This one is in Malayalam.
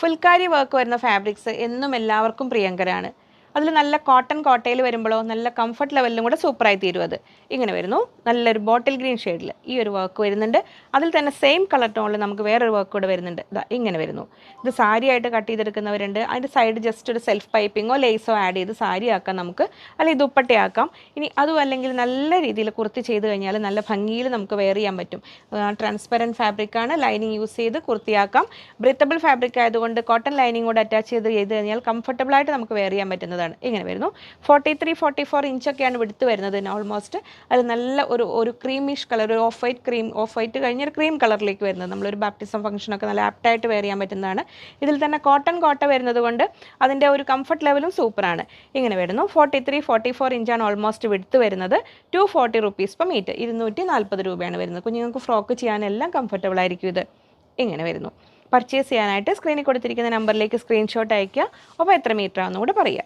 ഫുൾക്കാരി വർക്ക് വരുന്ന ഫാബ്രിക്സ് എന്നും എല്ലാവർക്കും പ്രിയങ്കരാണ്. അതിൽ നല്ല കോട്ടൺ കോട്ടയിൽ വരുമ്പോഴോ നല്ല കംഫർട്ട് ലെവലിലും കൂടെ സൂപ്പറായി തീരും. അത് ഇങ്ങനെ വരുന്നു, നല്ലൊരു ബോട്ടിൽ ഗ്രീൻ ഷെയ്ഡിൽ ഈ ഒരു വർക്ക് വരുന്നുണ്ട്. അതിൽ തന്നെ സെയിം കളർ ടോണിൽ നമുക്ക് വേറൊരു വർക്ക് കൂടെ വരുന്നുണ്ട്. ഇതാ ഇങ്ങനെ വരുന്നു. ഇത് സാരി ആയിട്ട് കട്ട് ചെയ്തെടുക്കുന്നവരുണ്ട്. അതിൻ്റെ സൈഡ് ജസ്റ്റ് ഒരു സെൽഫ് പൈപ്പിങ്ങോ ലേസോ ആഡ് ചെയ്ത് സാരി ആക്കാം നമുക്ക്, അല്ലെങ്കിൽ ദുപ്പട്ടയാക്കാം. ഇനി അതും അല്ലെങ്കിൽ നല്ല രീതിയിൽ കുർത്തി ചെയ്ത് കഴിഞ്ഞാൽ നല്ല ഭംഗിയിൽ നമുക്ക് വെയർ ചെയ്യാൻ പറ്റും. ട്രാൻസ്പെറൻറ്റ് ഫാബ്രിക്കാണ്, ലൈനിങ് യൂസ് ചെയ്ത് കുർത്തിയാക്കാം. ബ്രീത്തബിൾ ഫാബ്രിക് ആയതുകൊണ്ട് കോട്ടൺ ലൈനിങ് കൂടെ അറ്റാച്ച് ചെയ്ത് കഴിഞ്ഞാൽ കംഫർട്ടബിളായിട്ട് നമുക്ക് വെയർ ചെയ്യാൻ പറ്റുന്നതാണ്. ഇങ്ങനെ വരുന്നു. 43-44 ഇഞ്ചൊക്കെയാണ് വിടുത്ത് വരുന്നത് ഓൾമോസ്റ്റ്. അത് നല്ല ഒരു ക്രീമിഷ് കളർ, ഒരു ഓഫ് വൈറ്റ് കഴിഞ്ഞൊരു ക്രീം കളറിലേക്ക് വരുന്നത്. നമ്മളൊരു ബാപ്റ്റിസം ഫംഗ്ഷനൊക്കെ നല്ല ആപ്റ്റായിട്ട് വെയർ ചെയ്യാൻ പറ്റുന്നതാണ്. ഇതിൽ തന്നെ കോട്ടൺ കോട്ട വരുന്നത് കൊണ്ട് അതിൻ്റെ ഒരു കംഫർട്ട് ലെവലും സൂപ്പറാണ്. ഇങ്ങനെ വരുന്നു. 43-44 ഇഞ്ചാണ് ഓൾമോസ്റ്റ് വിടുത്ത് വരുന്നത്. 240 റുപ്പീസ് പെർ മീറ്റർ, 240 രൂപയാണ് വരുന്നത്. കുഞ്ഞുങ്ങൾക്ക് ഫ്രോക്ക് ചെയ്യാനെല്ലാം കംഫർട്ടബിൾ ആയിരിക്കും ഇത്. ഇങ്ങനെ വരുന്നു. പർച്ചേസ് ചെയ്യാനായിട്ട് സ്ക്രീനിൽ കൊടുത്തിരിക്കുന്ന നമ്പറിലേക്ക് സ്ക്രീൻഷോട്ട് അയയ്ക്കുക. അപ്പോൾ എത്ര മീറ്റർ ആണെന്ന് കൂടെ പറയുക.